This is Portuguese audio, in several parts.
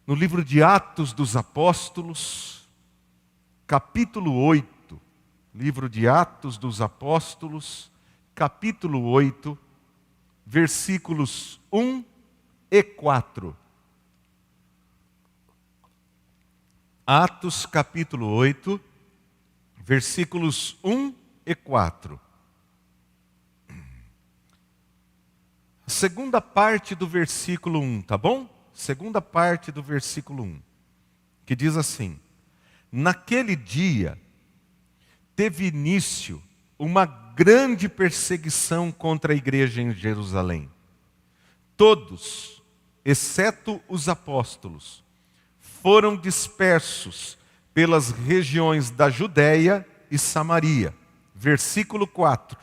no livro de Atos dos Apóstolos, capítulo 8. Livro de Atos dos Apóstolos, capítulo 8, versículos 1 e 4. Atos capítulo 8, versículos 1 e 4. A segunda parte do versículo 1, tá bom? Segunda parte do versículo 1, que diz assim: naquele dia teve início uma grande perseguição contra a igreja em Jerusalém. Todos, exceto os apóstolos, foram dispersos pelas regiões da Judéia e Samaria. Versículo 4.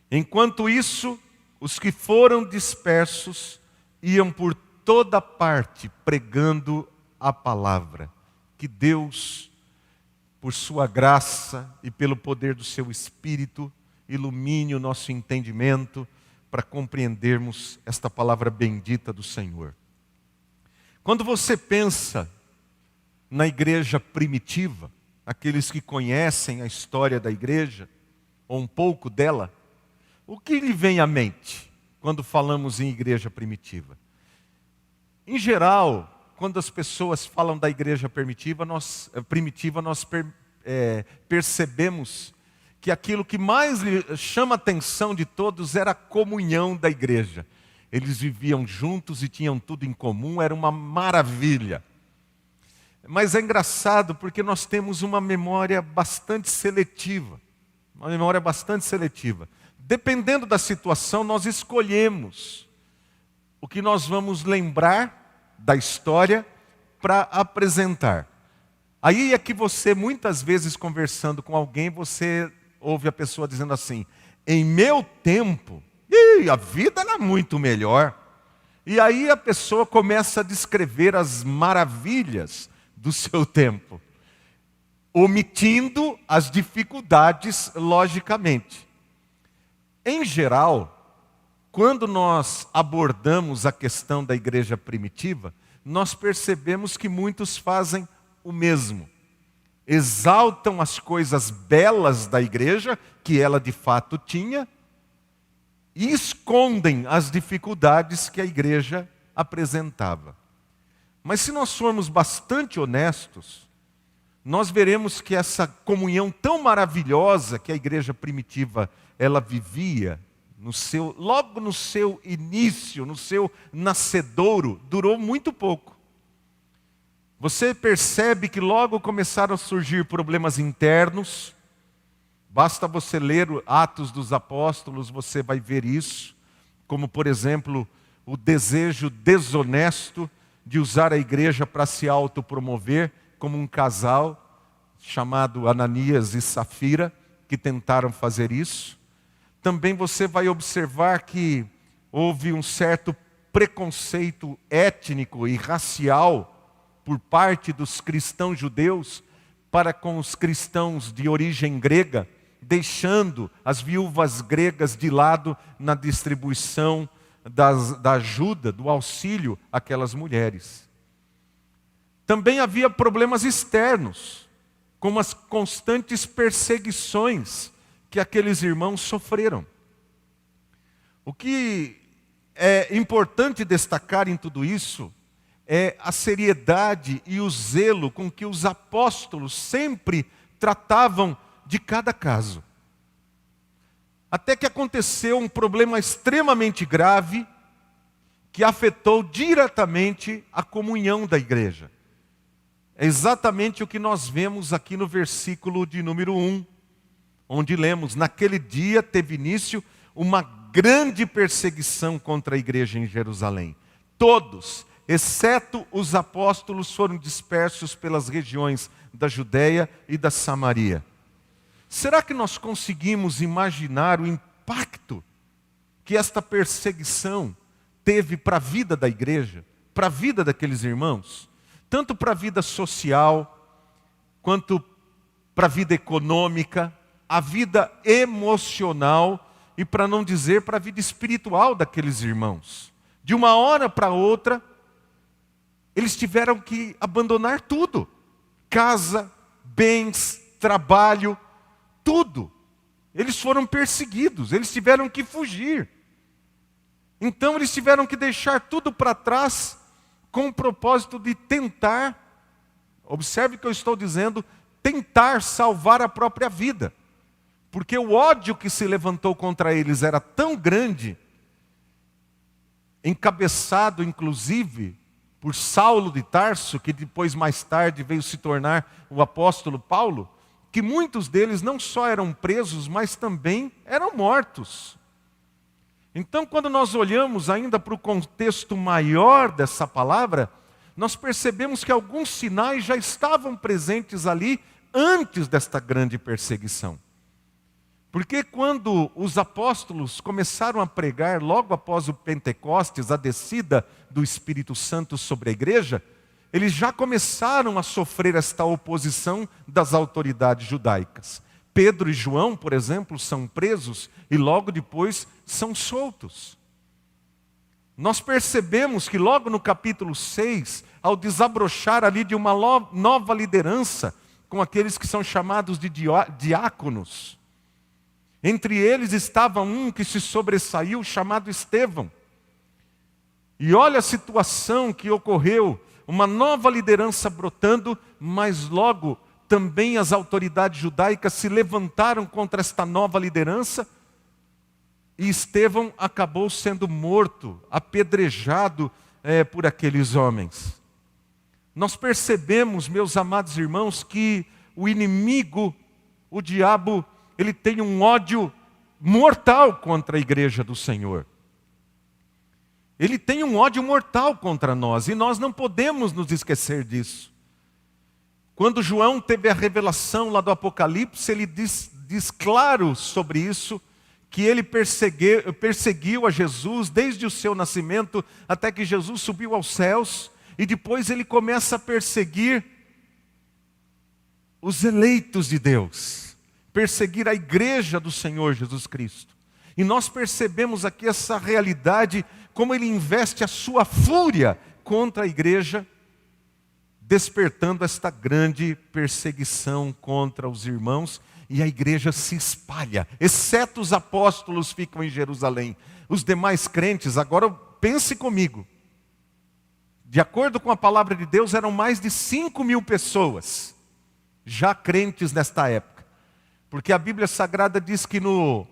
Enquanto isso, os que foram dispersos iam por toda parte pregando a palavra. Que Deus, por sua graça e pelo poder do seu Espírito, ilumine o nosso entendimento para compreendermos esta palavra bendita do Senhor. Quando você pensa na igreja primitiva, aqueles que conhecem a história da igreja, ou um pouco dela, o que lhe vem à mente quando falamos em igreja primitiva? Em geral, quando as pessoas falam da igreja primitiva, nós percebemos que aquilo que mais chama a atenção de todos era a comunhão da igreja. Eles viviam juntos e tinham tudo em comum, era uma maravilha. Mas é engraçado porque nós temos uma memória bastante seletiva. Dependendo da situação, nós escolhemos o que nós vamos lembrar da história para apresentar. Aí é que você, muitas vezes conversando com alguém, você ouve a pessoa dizendo assim: em meu tempo, a vida era muito melhor. E aí a pessoa começa a descrever as maravilhas do seu tempo, omitindo as dificuldades, logicamente. Em geral, quando nós abordamos a questão da igreja primitiva, nós percebemos que muitos fazem o mesmo. Exaltam as coisas belas da igreja, que ela de fato tinha, e escondem as dificuldades que a igreja apresentava. Mas se nós formos bastante honestos, nós veremos que essa comunhão tão maravilhosa que a igreja primitiva ela vivia, logo no seu início, no seu nascedouro, durou muito pouco. Você percebe que logo começaram a surgir problemas internos. Basta você ler Atos dos Apóstolos, você vai ver isso. Como, por exemplo, o desejo desonesto de usar a igreja para se autopromover, como um casal chamado Ananias e Safira, que tentaram fazer isso. Também você vai observar que houve um certo preconceito étnico e racial por parte dos cristãos judeus para com os cristãos de origem grega, deixando as viúvas gregas de lado na distribuição da ajuda, do auxílio àquelas mulheres. Também havia problemas externos, como as constantes perseguições que aqueles irmãos sofreram. O que é importante destacar em tudo isso é a seriedade e o zelo com que os apóstolos sempre tratavam de cada caso. Até que aconteceu um problema extremamente grave que afetou diretamente a comunhão da igreja. É exatamente o que nós vemos aqui no versículo de número 1, onde lemos: naquele dia teve início uma grande perseguição contra a igreja em Jerusalém. Todos, exceto os apóstolos, foram dispersos pelas regiões da Judéia e da Samaria. Será que nós conseguimos imaginar o impacto que esta perseguição teve para a vida da igreja, para a vida daqueles irmãos? Tanto para a vida social, quanto para a vida econômica, a vida emocional e, para não dizer, para a vida espiritual daqueles irmãos. De uma hora para outra, eles tiveram que abandonar tudo. Casa, bens, trabalho, tudo. Eles foram perseguidos, eles tiveram que fugir. Então eles tiveram que deixar tudo para trás com o propósito de tentar, observe o que eu estou dizendo, tentar salvar a própria vida. Porque o ódio que se levantou contra eles era tão grande, encabeçado inclusive por Saulo de Tarso, que depois mais tarde veio se tornar o apóstolo Paulo, que muitos deles não só eram presos, mas também eram mortos. Então, quando nós olhamos ainda para o contexto maior dessa palavra, nós percebemos que alguns sinais já estavam presentes ali antes desta grande perseguição. Porque quando os apóstolos começaram a pregar, logo após o Pentecostes, a descida do Espírito Santo sobre a igreja, eles já começaram a sofrer esta oposição das autoridades judaicas. Pedro e João, por exemplo, são presos e logo depois são soltos. Nós percebemos que logo no capítulo 6, ao desabrochar ali de uma nova liderança, com aqueles que são chamados de diáconos, entre eles estava um que se sobressaiu, chamado Estevão. E olha a situação que ocorreu, uma nova liderança brotando, mas logo também as autoridades judaicas se levantaram contra esta nova liderança, e Estevão acabou sendo morto, apedrejado por aqueles homens. Nós percebemos, meus amados irmãos, que o inimigo, o diabo, ele tem um ódio mortal contra a igreja do Senhor. Ele tem um ódio mortal contra nós, e nós não podemos nos esquecer disso. Quando João teve a revelação lá do Apocalipse, ele diz claro sobre isso, que ele perseguiu a Jesus desde o seu nascimento até que Jesus subiu aos céus, e depois ele começa a perseguir os eleitos de Deus, perseguir a igreja do Senhor Jesus Cristo. E nós percebemos aqui essa realidade, como ele investe a sua fúria contra a igreja, despertando esta grande perseguição contra os irmãos, e a igreja se espalha, exceto os apóstolos ficam em Jerusalém. Os demais crentes, agora pense comigo, de acordo com a palavra de Deus, eram mais de 5.000 pessoas, já crentes nesta época. Porque a Bíblia Sagrada diz que no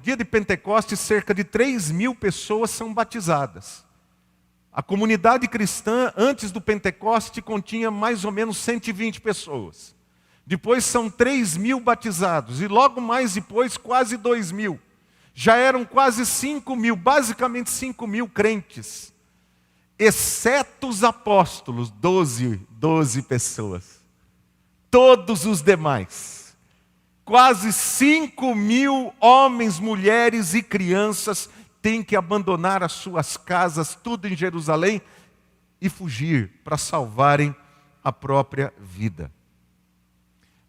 dia de Pentecostes, cerca de 3.000 pessoas são batizadas. A comunidade cristã, antes do Pentecoste, continha mais ou menos 120 pessoas. Depois são 3.000 batizados. E logo mais depois, quase 2.000. Já eram quase 5.000, basicamente 5.000 crentes. Exceto os apóstolos, 12 pessoas. Todos os demais. Quase 5.000 homens, mulheres e crianças têm que abandonar as suas casas, tudo em Jerusalém, e fugir para salvarem a própria vida.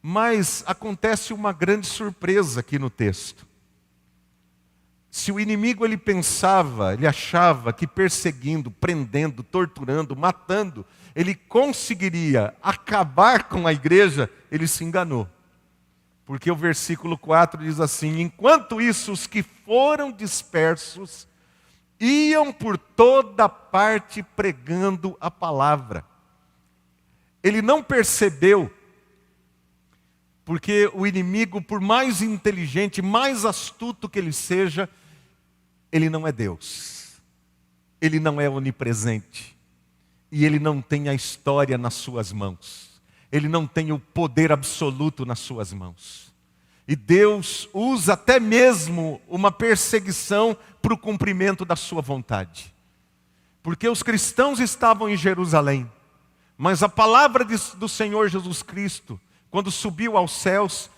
Mas acontece uma grande surpresa aqui no texto. Se o inimigo ele achava que perseguindo, prendendo, torturando, matando, ele conseguiria acabar com a igreja, ele se enganou. Porque o versículo 4 diz assim: enquanto isso, os que foram dispersos iam por toda parte pregando a palavra. Ele não percebeu, porque o inimigo, por mais inteligente, mais astuto que ele seja, ele não é Deus. Ele não é onipresente. E ele não tem a história nas suas mãos. Ele não tem o poder absoluto nas suas mãos. E Deus usa até mesmo uma perseguição para o cumprimento da sua vontade. Porque os cristãos estavam em Jerusalém, mas a palavra do Senhor Jesus Cristo, quando subiu aos céus,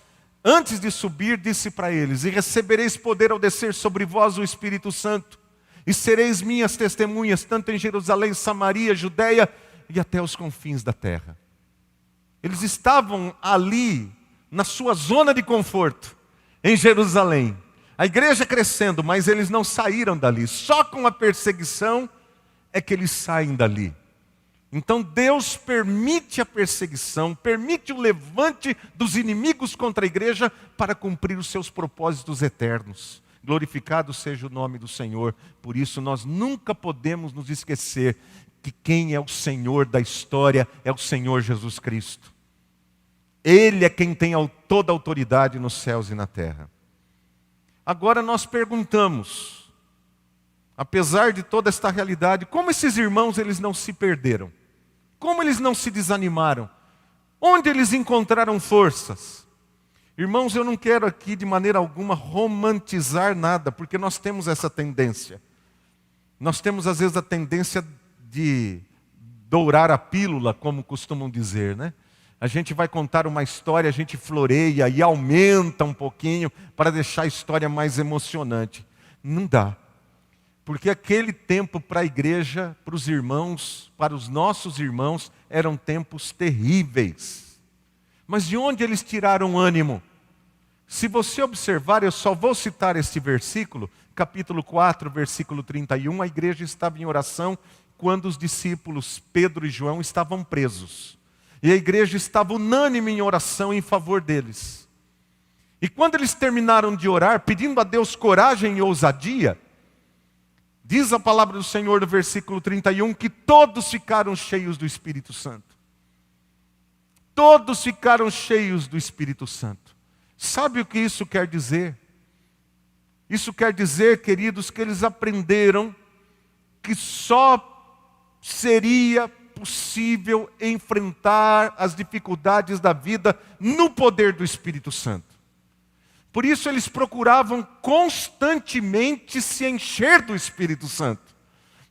antes de subir, disse para eles: e recebereis poder ao descer sobre vós o Espírito Santo, e sereis minhas testemunhas, tanto em Jerusalém, Samaria, Judeia e até os confins da terra. Eles estavam ali, na sua zona de conforto, em Jerusalém. A igreja crescendo, mas eles não saíram dali. Só com a perseguição é que eles saem dali. Então Deus permite a perseguição, permite o levante dos inimigos contra a igreja para cumprir os seus propósitos eternos. Glorificado seja o nome do Senhor. Por isso nós nunca podemos nos esquecer que quem é o Senhor da história é o Senhor Jesus Cristo. Ele é quem tem toda a autoridade nos céus e na terra. Agora nós perguntamos, apesar de toda esta realidade, como esses irmãos eles não se perderam? Como eles não se desanimaram? Onde eles encontraram forças? Irmãos, eu não quero aqui de maneira alguma romantizar nada, porque nós temos essa tendência. Nós temos às vezes a tendência de dourar a pílula, como costumam dizer, né? A gente vai contar uma história, a gente floreia e aumenta um pouquinho para deixar a história mais emocionante. Não dá. Porque aquele tempo para a igreja, para os irmãos, para os nossos irmãos, eram tempos terríveis. Mas de onde eles tiraram ânimo? Se você observar, eu só vou citar este versículo, capítulo 4, versículo 31, a igreja estava em oração quando os discípulos Pedro e João estavam presos. E a igreja estava unânime em oração em favor deles. E quando eles terminaram de orar, pedindo a Deus coragem e ousadia, diz a palavra do Senhor no versículo 31, que todos ficaram cheios do Espírito Santo. Todos ficaram cheios do Espírito Santo. Sabe o que isso quer dizer? Isso quer dizer, queridos, que eles aprenderam que só seria possível enfrentar as dificuldades da vida no poder do Espírito Santo. Por isso eles procuravam constantemente se encher do Espírito Santo.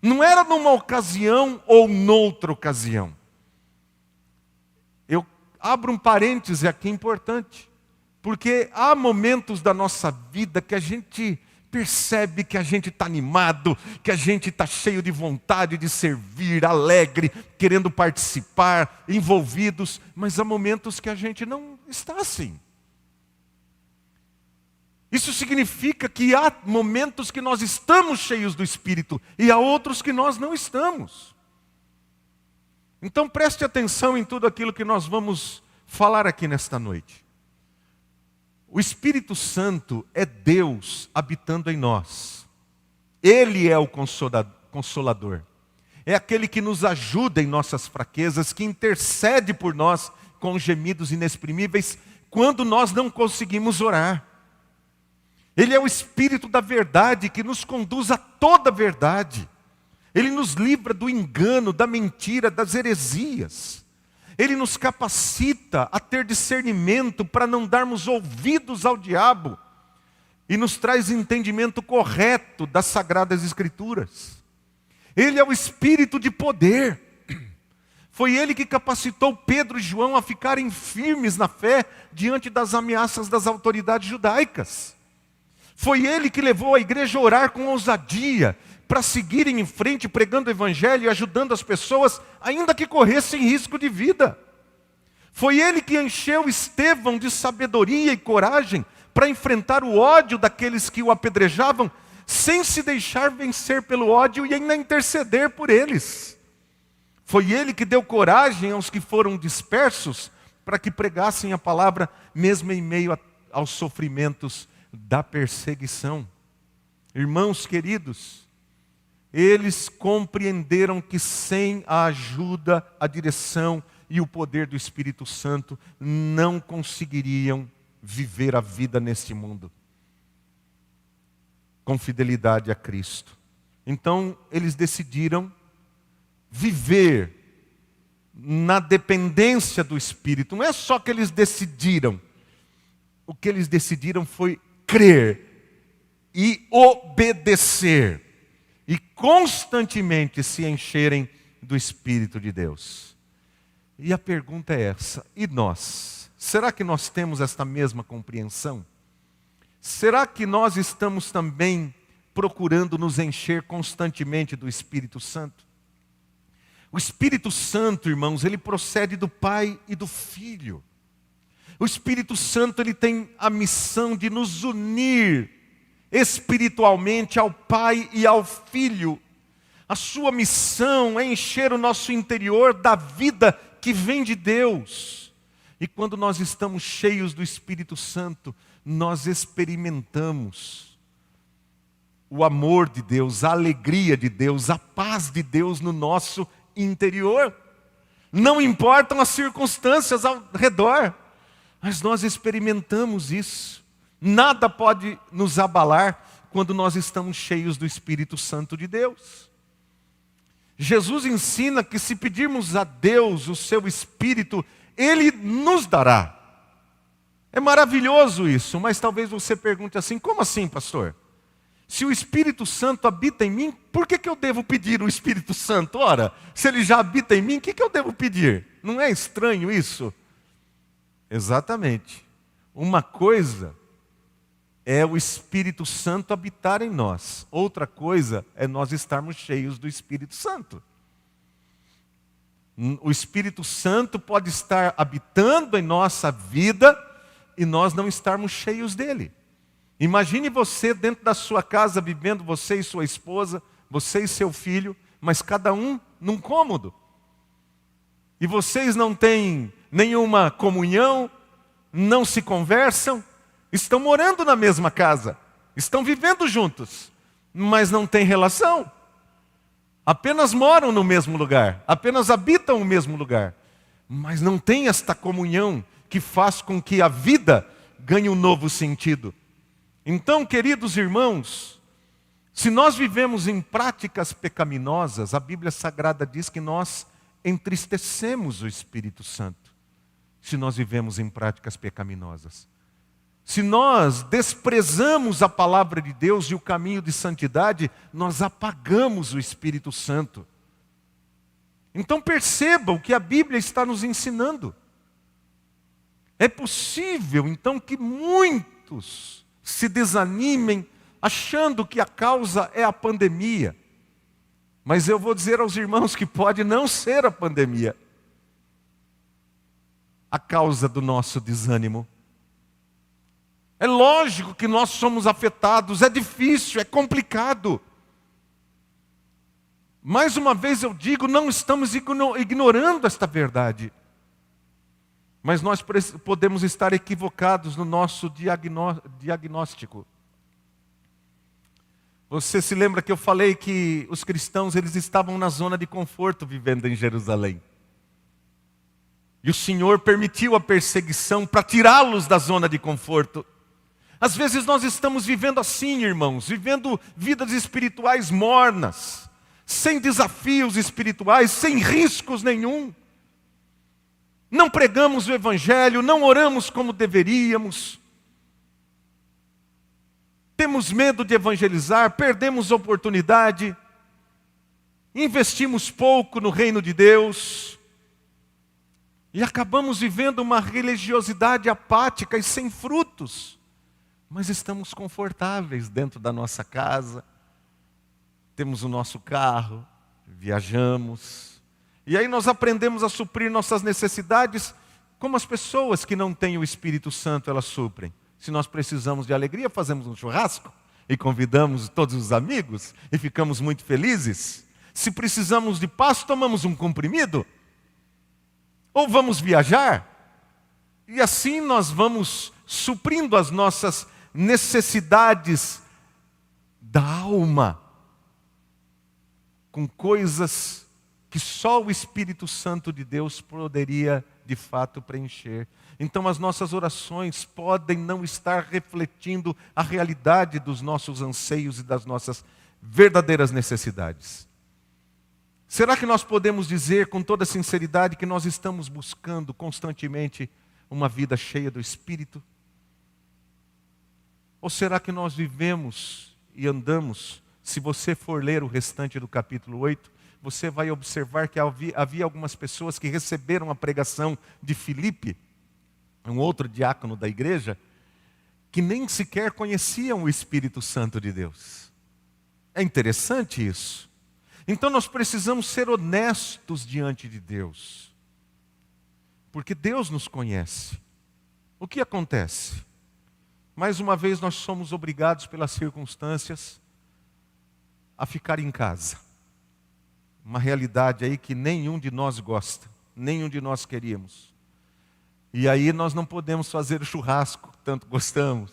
Não era numa ocasião ou noutra ocasião. Eu abro um parêntese aqui importante, porque há momentos da nossa vida que a gente percebe que a gente está animado, que a gente está cheio de vontade de servir, alegre, querendo participar, envolvidos, mas há momentos que a gente não está assim. Isso significa que há momentos que nós estamos cheios do Espírito e há outros que nós não estamos. Então preste atenção em tudo aquilo que nós vamos falar aqui nesta noite. O Espírito Santo é Deus habitando em nós. Ele é o consolador. É aquele que nos ajuda em nossas fraquezas, que intercede por nós com gemidos inexprimíveis quando nós não conseguimos orar. Ele é o Espírito da verdade que nos conduz a toda a verdade. Ele nos livra do engano, da mentira, das heresias. Ele nos capacita a ter discernimento para não darmos ouvidos ao diabo. E nos traz entendimento correto das Sagradas Escrituras. Ele é o Espírito de poder. Foi Ele que capacitou Pedro e João a ficarem firmes na fé diante das ameaças das autoridades judaicas. Foi Ele que levou a igreja a orar com ousadia, para seguirem em frente pregando o Evangelho e ajudando as pessoas, ainda que corressem risco de vida. Foi Ele que encheu Estevão de sabedoria e coragem para enfrentar o ódio daqueles que o apedrejavam, sem se deixar vencer pelo ódio e ainda interceder por eles. Foi Ele que deu coragem aos que foram dispersos, para que pregassem a palavra, mesmo em meio aos sofrimentos da perseguição. Irmãos queridos, eles compreenderam que sem a ajuda, a direção e o poder do Espírito Santo, não conseguiriam viver a vida neste mundo com fidelidade a Cristo. Então, eles decidiram viver na dependência do Espírito. Não é só que eles decidiram. O que eles decidiram foi crer e obedecer. E constantemente se encherem do Espírito de Deus. E a pergunta é essa: e nós? Será que nós temos esta mesma compreensão? Será que nós estamos também procurando nos encher constantemente do Espírito Santo? O Espírito Santo, irmãos, ele procede do Pai e do Filho. O Espírito Santo, ele tem a missão de nos unir espiritualmente ao Pai e ao Filho. A sua missão é encher o nosso interior da vida que vem de Deus. E quando nós estamos cheios do Espírito Santo, nós experimentamos o amor de Deus, a alegria de Deus, a paz de Deus no nosso interior. Não importam as circunstâncias ao redor, mas nós experimentamos isso. Nada pode nos abalar quando nós estamos cheios do Espírito Santo de Deus. Jesus ensina que se pedirmos a Deus o seu Espírito, Ele nos dará. É maravilhoso isso, mas talvez você pergunte assim, como assim, pastor? Se o Espírito Santo habita em mim, por que eu devo pedir o Espírito Santo? Ora, se ele já habita em mim, o que eu devo pedir? Não é estranho isso? Exatamente. Uma coisa é o Espírito Santo habitar em nós. Outra coisa é nós estarmos cheios do Espírito Santo. O Espírito Santo pode estar habitando em nossa vida e nós não estarmos cheios dele. Imagine você dentro da sua casa vivendo, você e sua esposa, você e seu filho, mas cada um num cômodo. E vocês não têm nenhuma comunhão, não se conversam, estão morando na mesma casa, estão vivendo juntos, mas não têm relação. Apenas moram no mesmo lugar, apenas habitam o mesmo lugar, mas não tem esta comunhão que faz com que a vida ganhe um novo sentido. Então, queridos irmãos, se nós vivemos em práticas pecaminosas, a Bíblia Sagrada diz que nós entristecemos o Espírito Santo, se nós vivemos em práticas pecaminosas. Se nós desprezamos a palavra de Deus e o caminho de santidade, nós apagamos o Espírito Santo. Então perceba o que a Bíblia está nos ensinando. É possível, então, que muitos se desanimem achando que a causa é a pandemia. Mas eu vou dizer aos irmãos que pode não ser a pandemia a causa do nosso desânimo. É lógico que nós somos afetados, é difícil, é complicado. Mais uma vez eu digo, não estamos ignorando esta verdade. Mas nós podemos estar equivocados no nosso diagnóstico. Você se lembra que eu falei que os cristãos eles estavam na zona de conforto vivendo em Jerusalém. E o Senhor permitiu a perseguição para tirá-los da zona de conforto. Às vezes nós estamos vivendo assim, irmãos, vivendo vidas espirituais mornas, sem desafios espirituais, sem riscos nenhum. Não pregamos o Evangelho, não oramos como deveríamos. Temos medo de evangelizar, perdemos oportunidade. Investimos pouco no reino de Deus. E acabamos vivendo uma religiosidade apática e sem frutos. Mas estamos confortáveis dentro da nossa casa. Temos o nosso carro, viajamos. E aí nós aprendemos a suprir nossas necessidades como as pessoas que não têm o Espírito Santo, elas suprem. Se nós precisamos de alegria, fazemos um churrasco e convidamos todos os amigos e ficamos muito felizes. Se precisamos de paz, tomamos um comprimido. Ou vamos viajar. E assim nós vamos suprindo as nossas necessidades da alma com coisas que só o Espírito Santo de Deus poderia, de fato, preencher. Então as nossas orações podem não estar refletindo a realidade dos nossos anseios e das nossas verdadeiras necessidades. Será que nós podemos dizer com toda sinceridade que nós estamos buscando constantemente uma vida cheia do Espírito? Ou será que nós vivemos e andamos, se você for ler o restante do capítulo 8, você vai observar que havia algumas pessoas que receberam a pregação de Filipe, um outro diácono da igreja, que nem sequer conheciam o Espírito Santo de Deus. É interessante isso. Então nós precisamos ser honestos diante de Deus, porque Deus nos conhece. O que acontece? Mais uma vez nós somos obrigados pelas circunstâncias a ficar em casa. uma realidade aí que nenhum de nós gosta, nenhum de nós queríamos. E aí nós não podemos fazer o churrasco que tanto gostamos.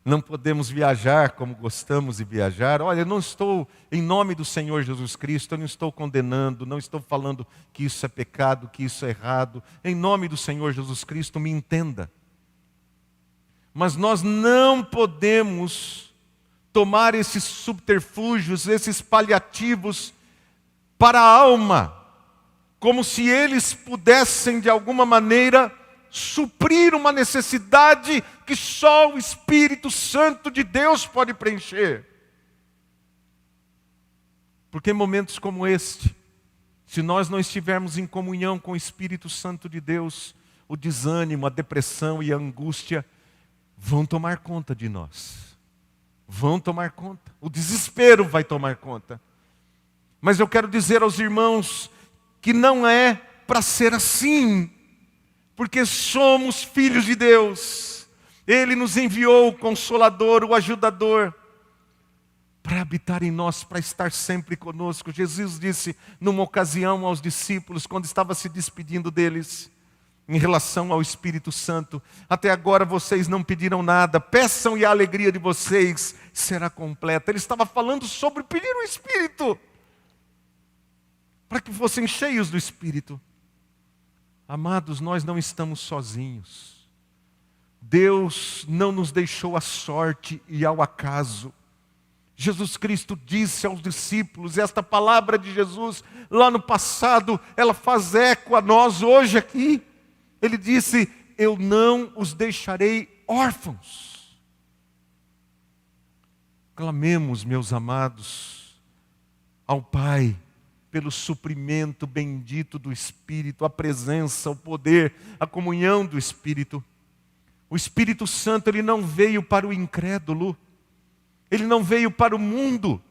Não podemos viajar como gostamos de viajar. Olha, eu não estou, em nome do Senhor Jesus Cristo, eu não estou condenando, não estou falando que isso é pecado, que isso é errado. Em nome do Senhor Jesus Cristo, me entenda. Mas nós não podemos tomar esses subterfúgios, esses paliativos para a alma, como se eles pudessem de alguma maneira suprir uma necessidade que só o Espírito Santo de Deus pode preencher. Porque em momentos como este, se nós não estivermos em comunhão com o Espírito Santo de Deus, o desânimo, a depressão e a angústia vão tomar conta de nós. Vão tomar conta. O desespero vai tomar conta. Mas eu quero dizer aos irmãos que não é para ser assim, porque somos filhos de Deus. Ele nos enviou o Consolador, o Ajudador, para habitar em nós, para estar sempre conosco. Jesus disse numa ocasião aos discípulos, quando estava se despedindo deles, em relação ao Espírito Santo: até agora vocês não pediram nada, peçam e a alegria de vocês será completa. Ele estava falando sobre pedir o Espírito, para que fossem cheios do Espírito. Amados, nós não estamos sozinhos. Deus não nos deixou à sorte e ao acaso. Jesus Cristo disse aos discípulos, esta palavra de Jesus lá no passado, ela faz eco a nós hoje aqui. Ele disse: eu não os deixarei órfãos. Clamemos, meus amados, ao Pai, pelo suprimento bendito do Espírito, a presença, o poder, a comunhão do Espírito. O Espírito Santo, ele não veio para o incrédulo, ele não veio para o mundo.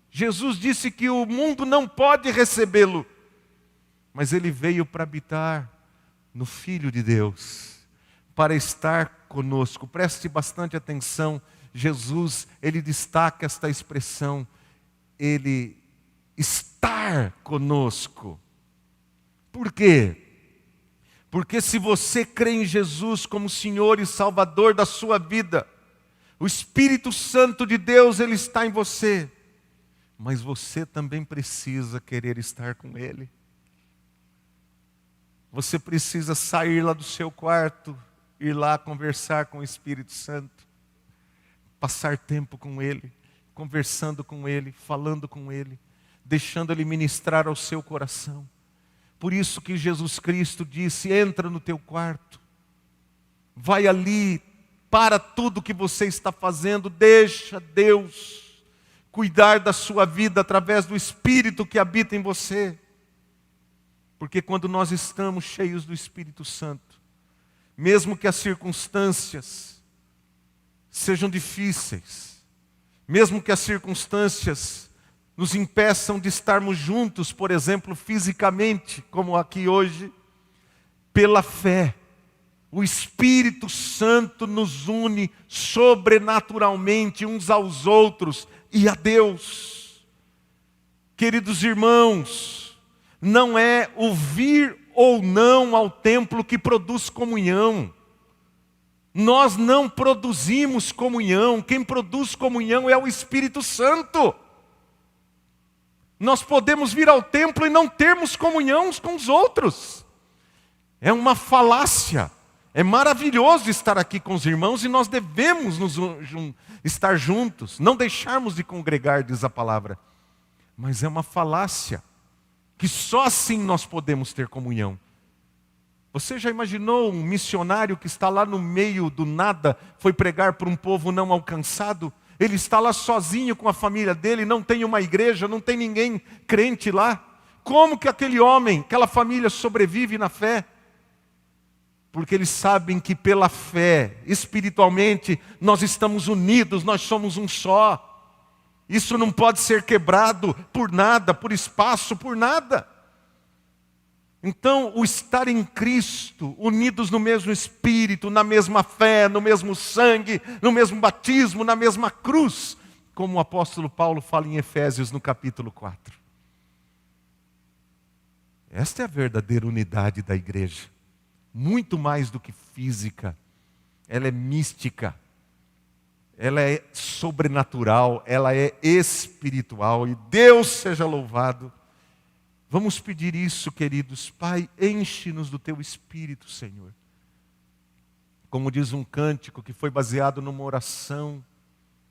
Jesus disse que o mundo não pode recebê-lo, mas ele veio para habitar no Filho de Deus, para estar conosco. Preste bastante atenção, Jesus, ele destaca esta expressão, ele estar conosco. Por quê? Porque se você crê em Jesus como Senhor e Salvador da sua vida, o Espírito Santo de Deus, ele está em você, mas você também precisa querer estar com Ele. Você precisa sair lá do seu quarto, ir lá conversar com o Espírito Santo, passar tempo com Ele, conversando com Ele, falando com Ele, deixando Ele ministrar ao seu coração. Por isso que Jesus Cristo disse: entra no teu quarto, vai ali, para tudo que você está fazendo, deixa Deus cuidar da sua vida através do Espírito que habita em você. Porque quando nós estamos cheios do Espírito Santo, mesmo que as circunstâncias sejam difíceis, mesmo que as circunstâncias nos impeçam de estarmos juntos, por exemplo, fisicamente, como aqui hoje, pela fé, o Espírito Santo nos une sobrenaturalmente uns aos outros e a Deus. Queridos irmãos, não é o vir ou não ao templo que produz comunhão. Nós não produzimos comunhão, quem produz comunhão é o Espírito Santo. Nós podemos vir ao templo e não termos comunhão uns com os outros. É uma falácia. É maravilhoso estar aqui com os irmãos e nós devemos estar juntos, não deixarmos de congregar, diz a palavra. Mas é uma falácia, que só assim nós podemos ter comunhão. Você já imaginou um missionário que está lá no meio do nada, foi pregar para um povo não alcançado? Ele está lá sozinho com a família dele, não tem uma igreja, não tem ninguém crente lá. Como que aquele homem, aquela família sobrevive na fé? Porque eles sabem que pela fé, espiritualmente, nós estamos unidos, nós somos um só. Isso não pode ser quebrado por nada, por espaço, por nada. Então, o estar em Cristo, unidos no mesmo Espírito, na mesma fé, no mesmo sangue, no mesmo batismo, na mesma cruz, como o apóstolo Paulo fala em Efésios no capítulo 4. Esta é a verdadeira unidade da igreja. Muito mais do que física. Ela é mística. Ela é sobrenatural. Ela é espiritual. E Deus seja louvado. Vamos pedir isso, queridos. Pai, enche-nos do Teu Espírito, Senhor. Como diz um cântico que foi baseado numa oração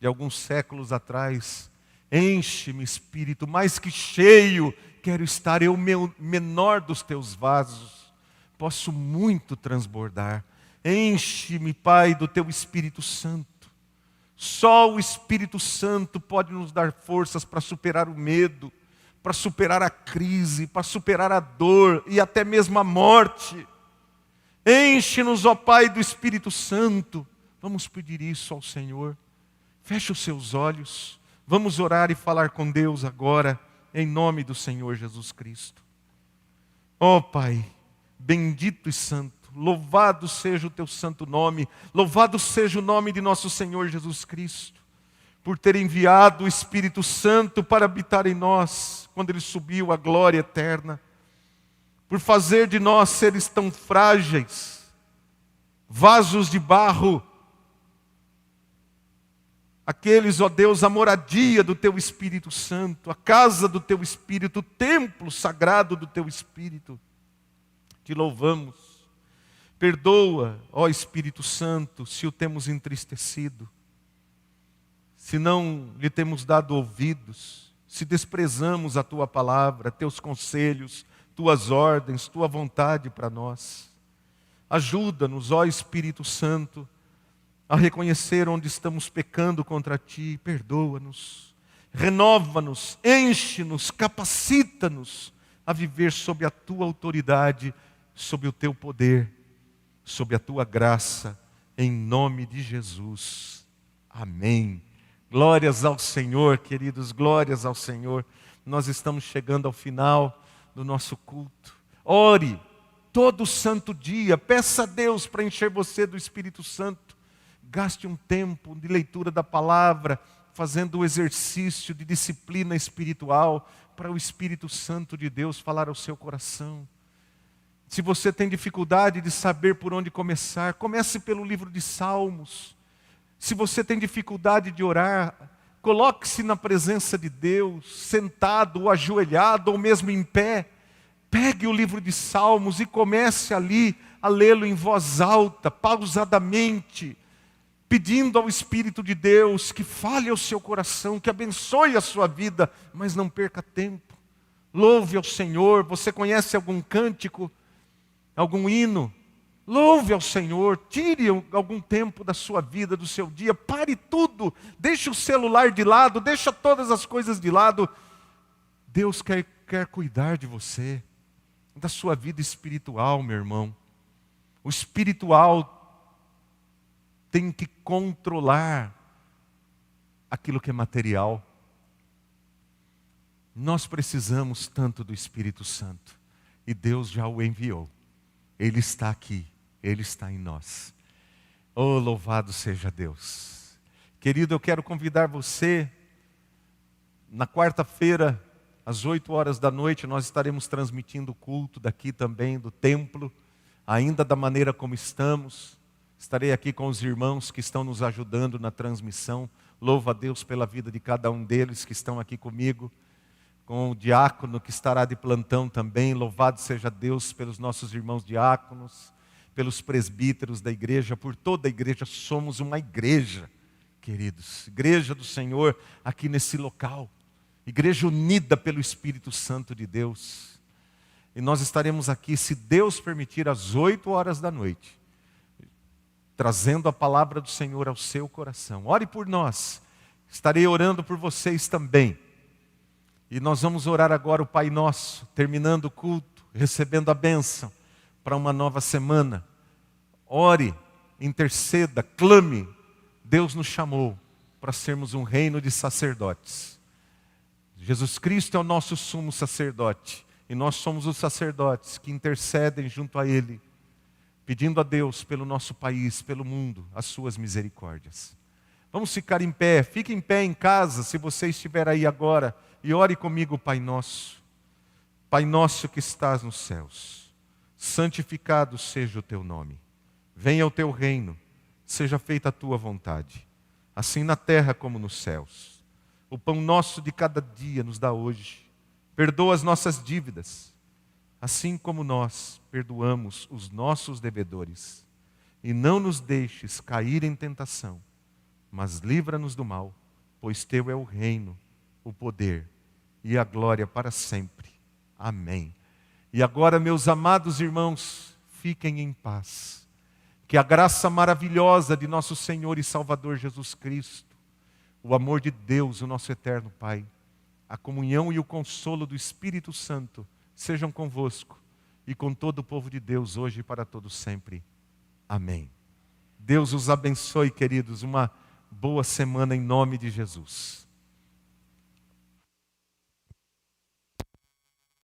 de alguns séculos atrás. Enche-me, Espírito, mais que cheio, quero estar eu, menor dos Teus vasos. Posso muito transbordar. Enche-me, Pai, do Teu Espírito Santo. Só o Espírito Santo pode nos dar forças para superar o medo, para superar a crise, para superar a dor e até mesmo a morte. Enche-nos, ó Pai, do Espírito Santo. Vamos pedir isso ao Senhor. Feche os seus olhos. Vamos orar e falar com Deus agora, em nome do Senhor Jesus Cristo. Ó Pai, bendito e santo, louvado seja o Teu santo nome, louvado seja o nome de nosso Senhor Jesus Cristo, por ter enviado o Espírito Santo para habitar em nós, quando Ele subiu à glória eterna, por fazer de nós seres tão frágeis, vasos de barro, aqueles, ó Deus, a moradia do Teu Espírito Santo, a casa do Teu Espírito, o templo sagrado do Teu Espírito. Te louvamos. Perdoa, ó Espírito Santo, se o temos entristecido, se não lhe temos dado ouvidos, se desprezamos a Tua palavra, Teus conselhos, Tuas ordens, Tua vontade para nós. Ajuda-nos, ó Espírito Santo, a reconhecer onde estamos pecando contra Ti. Perdoa-nos, renova-nos, enche-nos, capacita-nos a viver sob a Tua autoridade, sob o Teu poder, sob a Tua graça, em nome de Jesus. Amém. Glórias ao Senhor, queridos, glórias ao Senhor. Nós estamos chegando ao final do nosso culto. Ore todo santo dia, peça a Deus para encher você do Espírito Santo. Gaste um tempo de leitura da palavra, fazendo o exercício de disciplina espiritual, para o Espírito Santo de Deus falar ao seu coração. Se você tem dificuldade de saber por onde começar, comece pelo livro de Salmos. Se você tem dificuldade de orar, coloque-se na presença de Deus, sentado ou ajoelhado ou mesmo em pé. Pegue o livro de Salmos e comece ali a lê-lo em voz alta, pausadamente, pedindo ao Espírito de Deus que fale ao seu coração, que abençoe a sua vida, mas não perca tempo. Louve ao Senhor. Você conhece algum cântico, algum hino? Louve ao Senhor, tire algum tempo da sua vida, do seu dia, pare tudo, deixe o celular de lado, deixe todas as coisas de lado. Deus quer cuidar de você, da sua vida espiritual, meu irmão. O espiritual tem que controlar aquilo que é material. Nós precisamos tanto do Espírito Santo, e Deus já o enviou. Ele está aqui, Ele está em nós. Oh, louvado seja Deus. Querido, eu quero convidar você, na quarta-feira, às 8 horas da noite, nós estaremos transmitindo o culto daqui também, do templo, ainda da maneira como estamos. Estarei aqui com os irmãos que estão nos ajudando na transmissão. Louvo a Deus pela vida de cada um deles que estão aqui comigo. Com o diácono que estará de plantão também. Louvado seja Deus pelos nossos irmãos diáconos, pelos presbíteros da igreja, por toda a igreja. Somos uma igreja, queridos. Igreja do Senhor aqui nesse local. Igreja unida pelo Espírito Santo de Deus. E nós estaremos aqui, se Deus permitir, às 8 horas da noite, trazendo a palavra do Senhor ao seu coração. Ore por nós. Estarei orando por vocês também. E nós vamos orar agora o Pai Nosso, terminando o culto, recebendo a bênção para uma nova semana. Ore, interceda, clame. Deus nos chamou para sermos um reino de sacerdotes. Jesus Cristo é o nosso sumo sacerdote. E nós somos os sacerdotes que intercedem junto a Ele, pedindo a Deus pelo nosso país, pelo mundo, as suas misericórdias. Vamos ficar em pé. Fique em pé em casa, se você estiver aí agora. E ore comigo, Pai Nosso. Pai nosso que estás nos céus, santificado seja o teu nome. Venha o teu reino, seja feita a tua vontade, assim na terra como nos céus. O pão nosso de cada dia nos dá hoje. Perdoa as nossas dívidas, assim como nós perdoamos os nossos devedores. E não nos deixes cair em tentação, mas livra-nos do mal, pois teu é o reino, o poder e a glória para sempre. Amém. E agora, meus amados irmãos, fiquem em paz. Que a graça maravilhosa de nosso Senhor e Salvador Jesus Cristo, o amor de Deus, o nosso eterno Pai, a comunhão e o consolo do Espírito Santo sejam convosco e com todo o povo de Deus, hoje e para todo sempre. Amém. Deus os abençoe, queridos. Uma boa semana em nome de Jesus.